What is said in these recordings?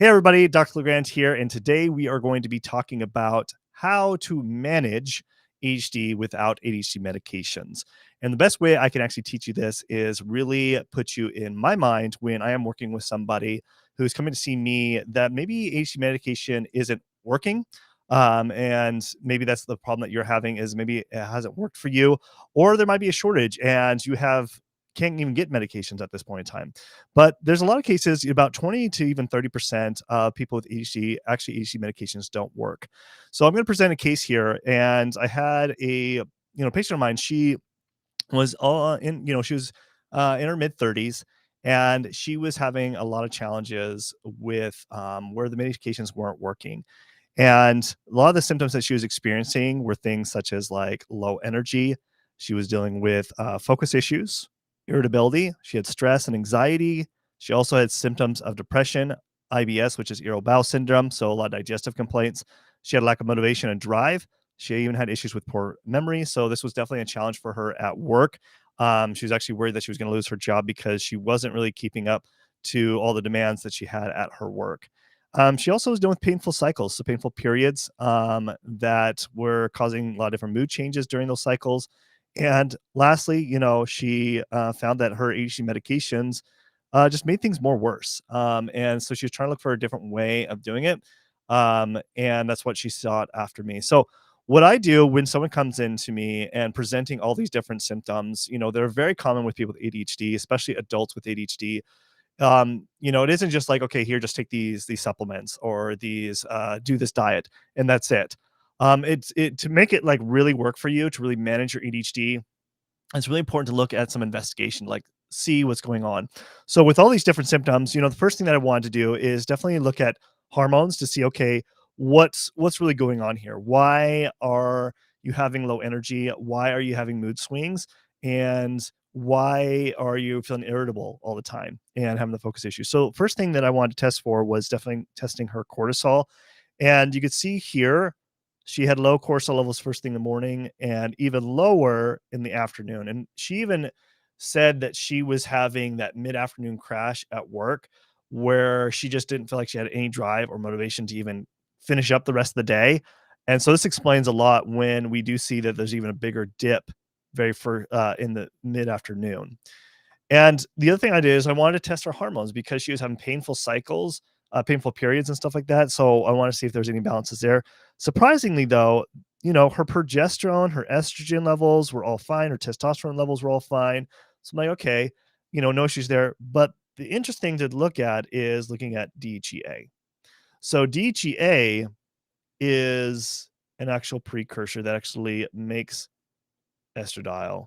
Hey everybody, Dr. LeGrand here, and today we are going to be talking about how to manage ADHD without ADHD medications. And the best way I can actually teach you this is really put you in my mind when I am working with somebody who's coming to see me that maybe ADHD medication isn't working. And maybe that's the problem that you're having is maybe it hasn't worked for you, or there might be a shortage and you can't even get medications at this point in time. But there's a lot of cases, about 20 to even 30% of people with ADHD, actually ADHD medications don't work. So I'm going to present a case here. And I had a patient of mine. She was she was in her mid 30s, and she was having a lot of challenges with where the medications weren't working. And a lot of the symptoms that she was experiencing were things such as like low energy. She was dealing with focus issues, irritability. She had stress and anxiety. She also had symptoms of depression, IBS, which is irritable bowel syndrome, so a lot of digestive complaints. She had lack of motivation and drive. She even had issues with poor memory. So this was definitely a challenge for her at work. She was actually worried that she was going to lose her job because she wasn't really keeping up to all the demands that she had at her work. She also was dealing with painful cycles, so painful periods that were causing a lot of different mood changes during those cycles. And lastly, she found that her ADHD medications just made things more worse. And so she was trying to look for a different way of doing it. And that's what she sought after me. So what I do when someone comes in to me and presenting all these different symptoms, they're very common with people with ADHD, especially adults with ADHD. It isn't just like, okay, here, just take these supplements or these do this diet and that's it. It to make it like really work for you to really manage your ADHD. It's really important to look at some investigation, like see what's going on. So with all these different symptoms, the first thing that I wanted to do is definitely look at hormones to see, okay, what's really going on here? Why are you having low energy? Why are you having mood swings? And why are you feeling irritable all the time and having the focus issue? So first thing that I wanted to test for was definitely testing her cortisol. And you could see here she had low cortisol levels first thing in the morning and even lower in the afternoon. And she even said that she was having that mid-afternoon crash at work where she just didn't feel like she had any drive or motivation to even finish up the rest of the day. And so this explains a lot when we do see that there's even a bigger dip in the mid-afternoon. And the other thing I did is I wanted to test her hormones because she was having painful cycles, painful periods and stuff like that. So I want to see if there's any balances there. Surprisingly, though, her progesterone, her estrogen levels were all fine. Her testosterone levels were all fine. So I'm like, okay, no issues there. But the interesting to look at is looking at DHEA. So DHEA is an actual precursor that actually makes estradiol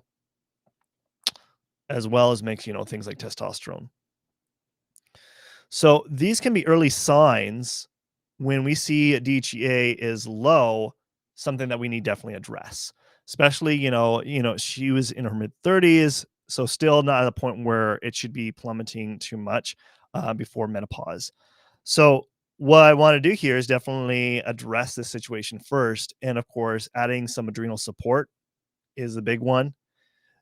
as well as makes, things like testosterone. So these can be early signs when we see DHEA is low, something that we need definitely address. Especially, she was in her mid 30s, so still not at a point where it should be plummeting too much before menopause. So what I want to do here is definitely address this situation first, and of course, adding some adrenal support is a big one.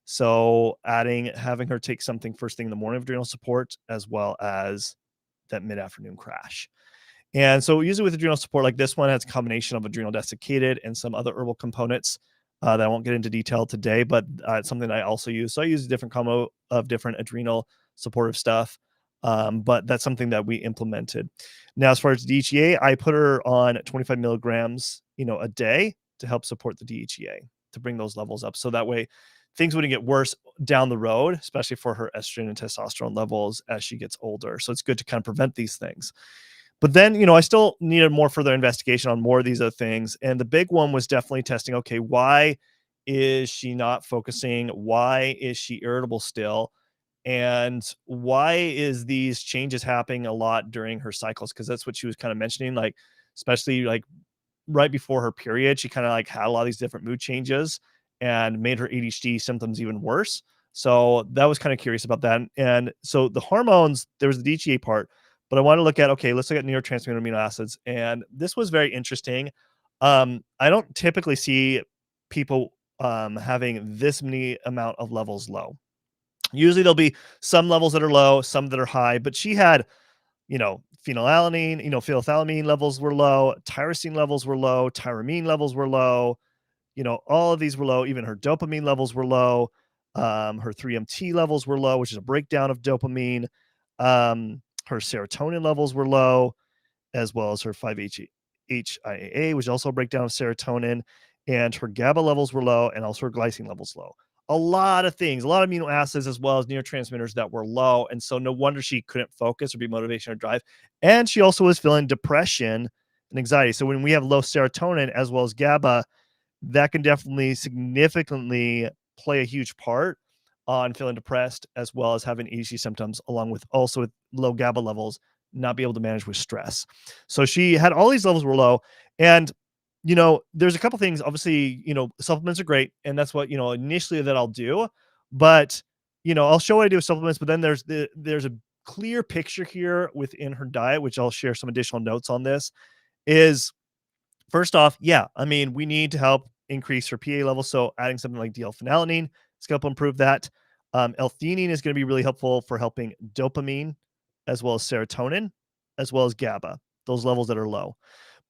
So having her take something first thing in the morning of adrenal support, as well as that mid-afternoon crash. And so usually with adrenal support like this one, has a combination of adrenal desiccated and some other herbal components that I won't get into detail today, but it's something I also use. So I use a different combo of different adrenal supportive stuff. But that's something that we implemented. Now, as far as DHEA, I put her on 25 milligrams, a day to help support the DHEA to bring those levels up. So that way things wouldn't get worse down the road, especially for her estrogen and testosterone levels as she gets older. So it's good to kind of prevent these things. But then, I still needed more further investigation on more of these other things. And the big one was definitely testing, okay, why is she not focusing? Why is she irritable still? And why is these changes happening a lot during her cycles? Because that's what she was kind of mentioning, like, especially like right before her period, she kind of like had a lot of these different mood changes and made her ADHD symptoms even worse. So that was kind of curious about that. And so the hormones, there was the DHEA part, but I want to look at, okay, let's look at neurotransmitter amino acids. And this was very interesting. I don't typically see people having this many amount of levels low. Usually there'll be some levels that are low, some that are high, but she had phenylalanine, phenethylamine levels were low, tyrosine levels were low, tyramine levels were low. All of these were low. Even her dopamine levels were low. Her 3-MT levels were low, which is a breakdown of dopamine. Her serotonin levels were low, as well as her 5-HIAA, which is also a breakdown of serotonin. And her GABA levels were low, and also her glycine levels low. A lot of things, a lot of amino acids, as well as neurotransmitters that were low. And so no wonder she couldn't focus or be motivation or drive. And she also was feeling depression and anxiety. So when we have low serotonin as well as GABA, that can definitely significantly play a huge part on feeling depressed, as well as having ADHD symptoms, along with also with low GABA levels, not be able to manage with stress. So she had all these levels were low. And, there's a couple things. Obviously, supplements are great. And that's what, initially that I'll do. But, I'll show what I do with supplements. But then there's a clear picture here within her diet, which I'll share some additional notes on this, is first off, yeah, I mean, we need to help increase her PA level. So adding something like D-L-phenylalanine is going to help improve that. L-theanine is going to be really helpful for helping dopamine, as well as serotonin, as well as GABA, those levels that are low.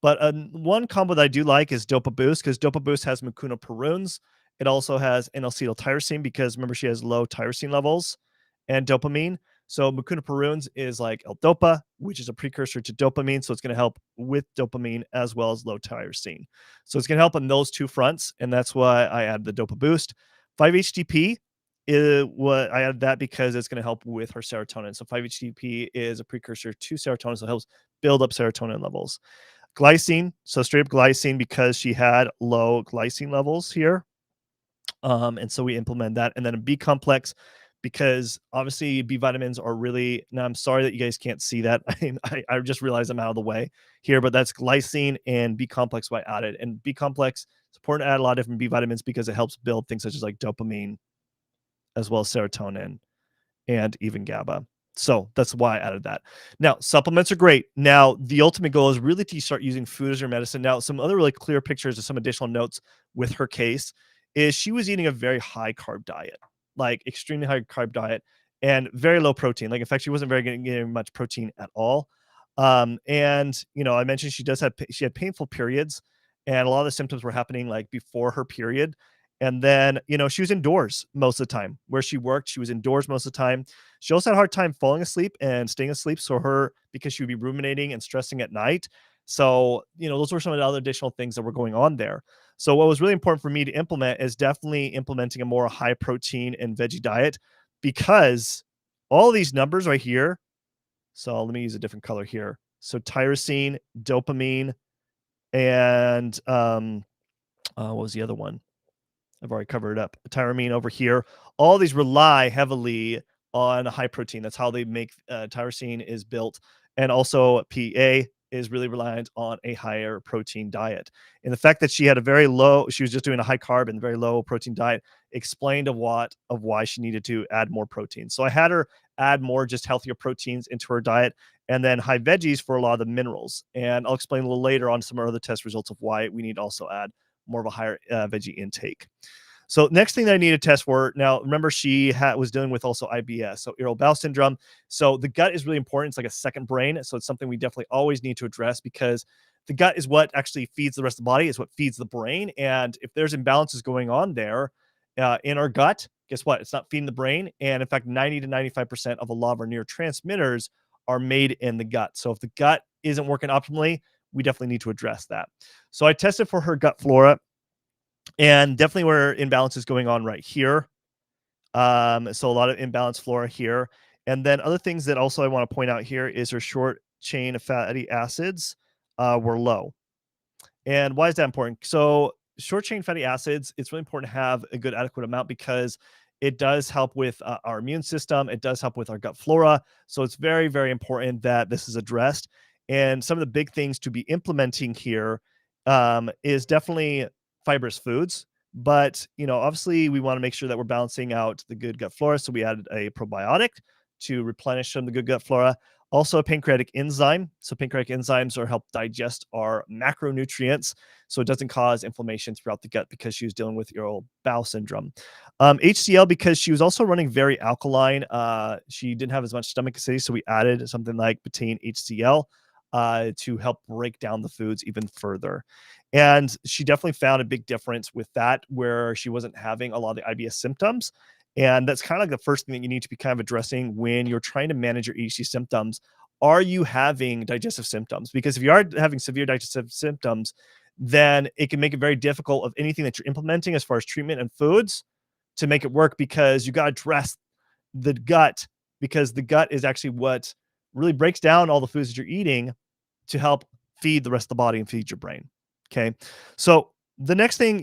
But one combo that I do like is Dopa Boost, because Dopa Boost has muconoperoons. It also has N-acetyltyrosine, because remember, she has low tyrosine levels and dopamine. So muconoperoons is like L-Dopa, which is a precursor to dopamine. So it's going to help with dopamine as well as low tyrosine. So it's going to help on those two fronts. And that's why I add the Dopa Boost. 5-HTP is what I added that because it's going to help with her serotonin. So 5-HTP is a precursor to serotonin. So it helps build up serotonin levels. Glycine. So straight up glycine, because she had low glycine levels here. And so we implement that. And then a B complex, because obviously B vitamins are really, now I'm sorry that you guys can't see that. I just realized I'm out of the way here, but that's glycine and B complex I added. And B complex, it's important to add a lot of different B vitamins because it helps build things such as like dopamine, as well as serotonin, and even GABA. So that's why I added that. Now, supplements are great. Now, the ultimate goal is really to start using food as your medicine. Now, some other really clear pictures of some additional notes with her case is she was eating a very high carb diet, like extremely high carb diet, and very low protein. Like, in fact, she wasn't getting much protein at all. And I mentioned she had painful periods, and a lot of the symptoms were happening like before her period. And then, she was indoors most of the time. Where she worked, she was indoors most of the time. She also had a hard time falling asleep and staying asleep. So because she would be ruminating and stressing at night. So, those were some of the other additional things that were going on there. So what was really important for me to implement is definitely implementing a more high protein and veggie diet, because all these numbers right here. So let me use a different color here. So tyrosine, dopamine, and what was the other one? I've already covered it up. Tyramine over here. All these rely heavily on high protein. That's how they make tyrosine is built. And also PA is really reliant on a higher protein diet. And the fact that she was just doing a high carb and very low protein diet explained why she needed to add more protein. So I had her add more just healthier proteins into her diet, and then high veggies for a lot of the minerals. And I'll explain a little later on some other test results of why we need to also add more of a higher veggie intake. So next thing that I need to test for, now remember she was dealing with also IBS, so irritable bowel syndrome. So the gut is really important. It's like a second brain. So it's something we definitely always need to address, because the gut is what actually feeds the rest of the body, is what feeds the brain. And if there's imbalances going on there in our gut, guess what? It's not feeding the brain. And in fact, 90 to 95% of a lot of our neurotransmitters are made in the gut. So if the gut isn't working optimally, we definitely need to address that. So I tested for her gut flora, and definitely where imbalance is going on right here. So a lot of imbalanced flora here. And then other things that also I want to point out here is her short chain fatty acids were low. And why is that important? So short chain fatty acids, it's really important to have a good adequate amount, because it does help with our immune system. It does help with our gut flora. So it's very, very important that this is addressed. And some of the big things to be implementing here is definitely fibrous foods. But, obviously we want to make sure that we're balancing out the good gut flora. So we added a probiotic to replenish some of the good gut flora. Also a pancreatic enzyme. So pancreatic enzymes are help digest our macronutrients, so it doesn't cause inflammation throughout the gut because she was dealing with irritable bowel syndrome. HCl because she was also running very alkaline. She didn't have as much stomach acidity, so we added something like betaine HCl to help break down the foods even further. And she definitely found a big difference with that, where she wasn't having a lot of the IBS symptoms. And that's kind of like the first thing that you need to be kind of addressing when you're trying to manage your ADHD symptoms. Are you having digestive symptoms? Because if you are having severe digestive symptoms, then it can make it very difficult of anything that you're implementing as far as treatment and foods to make it work, because you got to address the gut, because the gut is actually what really breaks down all the foods that you're eating to help feed the rest of the body and feed your brain. Okay. So the next thing,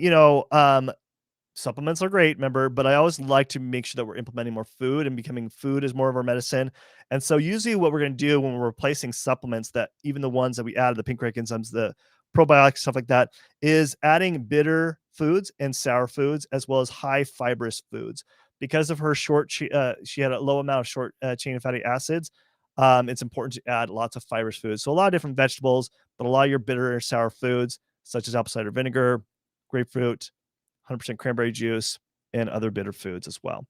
supplements are great, remember, but I always like to make sure that we're implementing more food and becoming food as more of our medicine. And so usually what we're going to do when we're replacing supplements, that even the ones that we added, the pancreatic enzymes, the probiotics, stuff like that, is adding bitter foods and sour foods, as well as high fibrous foods. Because of her she had a low amount of short chain fatty acids. It's important to add lots of fibrous foods. So a lot of different vegetables, but a lot of your bitter or sour foods, such as apple cider vinegar, grapefruit, 100% cranberry juice, and other bitter foods as well.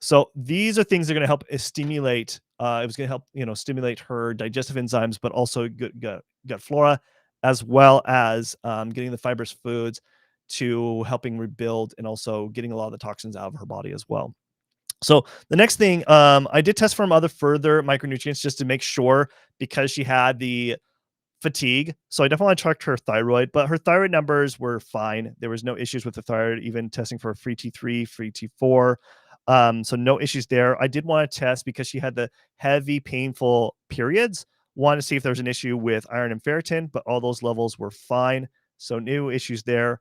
So these are things that are going to help stimulate. It was going to help, stimulate her digestive enzymes, but also gut flora, as well as getting the fibrous foods to helping rebuild and also getting a lot of the toxins out of her body as well. So the next thing, I did test for other further micronutrients just to make sure, because she had the fatigue. So I definitely checked her thyroid, but her thyroid numbers were fine. There was no issues with the thyroid, even testing for free T3, free T4. So no issues there. I did want to test because she had the heavy, painful periods. Wanted to see if there was an issue with iron and ferritin, but all those levels were fine. So no issues there.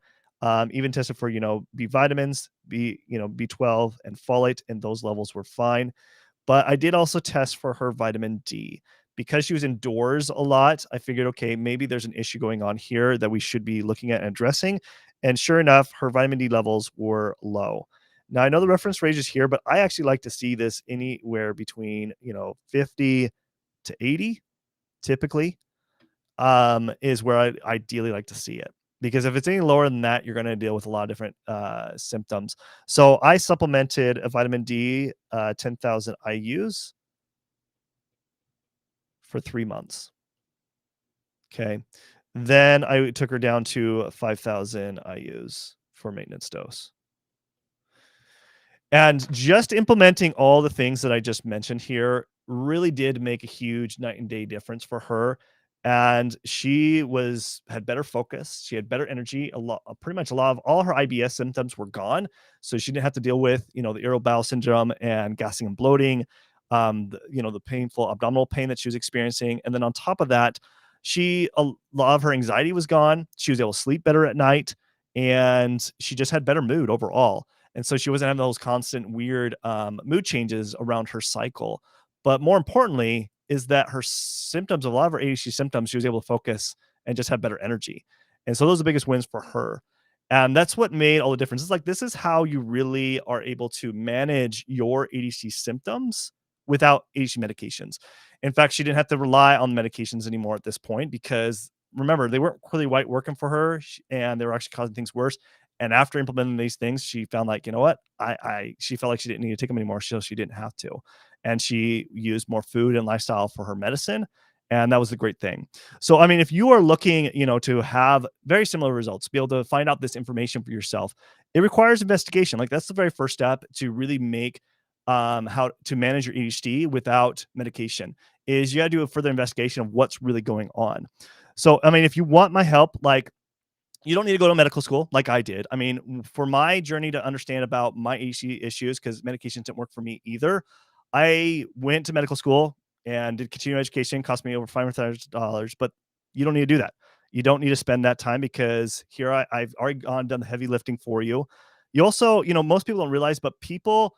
Even tested for, B vitamins, B12 and folate, and those levels were fine. But I did also test for her vitamin D. Because she was indoors a lot, I figured, okay, maybe there's an issue going on here that we should be looking at and addressing. And sure enough, her vitamin D levels were low. Now, I know the reference range is here, but I actually like to see this anywhere between, 50 to 80 typically, is where I ideally like to see it. Because if it's any lower than that, you're going to deal with a lot of different symptoms. So I supplemented a vitamin D, 10,000 IUs for 3 months. Okay. Then I took her down to 5,000 IUs for maintenance dose. And just implementing all the things that I just mentioned here really did make a huge night and day difference for her. And she had better focus. She had better energy. Pretty much a lot of all her IBS symptoms were gone. So she didn't have to deal with, the irritable bowel syndrome and gassing and bloating, the painful abdominal pain that she was experiencing. And then on top of that, a lot of her anxiety was gone. She was able to sleep better at night, and she just had better mood overall. And so she wasn't having those constant weird mood changes around her cycle. But more importantly, is that her symptoms, a lot of her ADHD symptoms, she was able to focus and just have better energy. And so those are the biggest wins for her. And that's what made all the difference. It's like, this is how you really are able to manage your ADHD symptoms without ADHD medications. In fact, she didn't have to rely on medications anymore at this point, because remember, they weren't really working for her, and they were actually causing things worse. And after implementing these things, she found, like, you know what? She felt like she didn't need to take them anymore, so she didn't have to. And she used more food and lifestyle for her medicine. And that was the great thing. So, I mean, if you are looking, to have very similar results, be able to find out this information for yourself, it requires investigation. Like, that's the very first step to really make how to manage your ADHD without medication, is you got to do a further investigation of what's really going on. So, I mean, if you want my help, like, you don't need to go to medical school like I did. I mean, for my journey to understand about my ADHD issues, because medications didn't work for me either, I went to medical school and did continuing education. Cost me over $500,000, but you don't need to do that. You don't need to spend that time, because here I've already done the heavy lifting for you. You also, most people don't realize, but people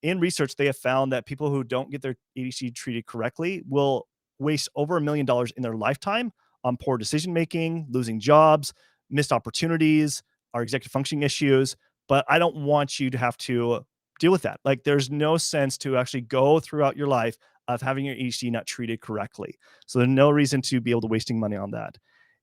in research, they have found that people who don't get their ADHD treated correctly will waste over $1 million in their lifetime on poor decision making, losing jobs, missed opportunities, our executive functioning issues. But I don't want you to have to deal with that. Like, there's no sense to actually go throughout your life of having your ADHD not treated correctly. So there's no reason to be able to wasting money on that.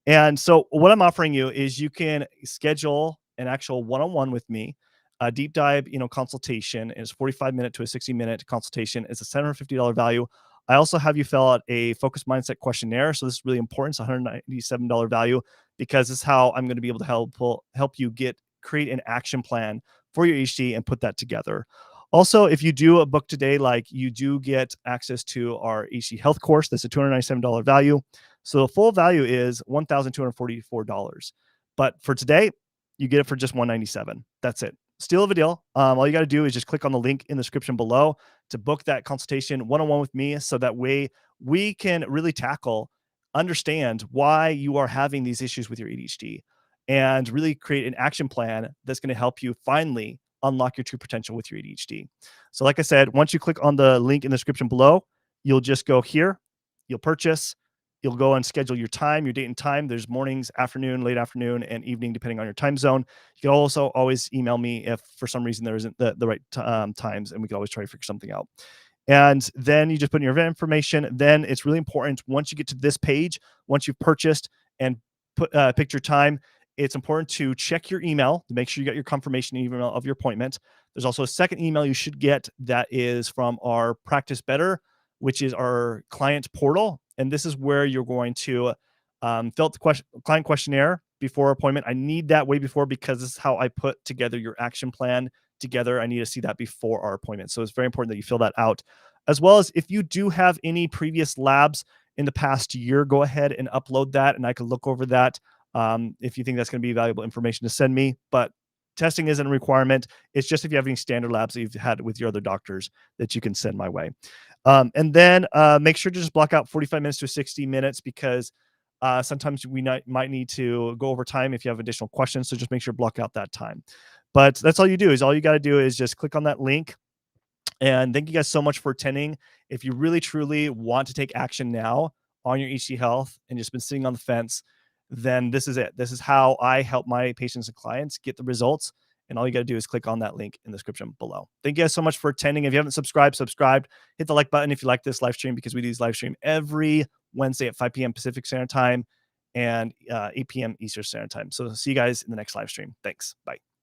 And so what I'm offering you is you can schedule an actual one-on-one with me, a deep dive, consultation. Is 45-minute to a 60-minute consultation. It's a $750 value. I also have you fill out a focused mindset questionnaire. So this is really important. It's a $197 value because this is how I'm going to be able to help you create an action plan for your ADHD and put that together. Also, if you do a book today, like you do get access to our ADHD health course. That's a $297 value. So the full value is $1,244. But for today, you get it for just $197. That's it. Steal of a deal. All you got to do is just click on the link in the description below to book that consultation one-on-one with me. So that way we can really understand why you are having these issues with your ADHD and really create an action plan that's going to help you finally unlock your true potential with your ADHD. So like I said, once you click on the link in the description below, you'll just go here, you'll purchase, you'll go and schedule your time, your date and time. There's mornings, afternoon, late afternoon, and evening, depending on your time zone. You can also always email me if for some reason there isn't the right times, and we can always try to figure something out. And then you just put in your event information. Then it's really important once you get to this page, once you've purchased and picked your time, it's important to check your email to make sure you got your confirmation email of your appointment. There's also a second email you should get that is from our Practice Better, which is our client portal. And this is where you're going to fill out the client questionnaire before appointment. I need that way before because this is how I put together your action plan together. I need to see that before our appointment. So it's very important that you fill that out. As well as if you do have any previous labs in the past year, go ahead and upload that and I can look over that if you think that's going to be valuable information to send me. But testing isn't a requirement. It's just if you have any standard labs that you've had with your other doctors that you can send my way. And then make sure to just block out 45 minutes to 60 minutes because sometimes we might need to go over time if you have additional questions. So just make sure to block out that time. But that's all you do. All you got to do is just click on that link. And thank you guys so much for attending. If you really, truly want to take action now on your ADHD health and just been sitting on the fence, then this is it. This is how I help my patients and clients get the results. And all you got to do is click on that link in the description below. Thank you guys so much for attending. If you haven't subscribed. Hit the like button if you like this live stream because we do these live stream every Wednesday at 5 p.m. Pacific Standard Time and 8 p.m. Eastern Standard Time. So see you guys in the next live stream. Thanks. Bye.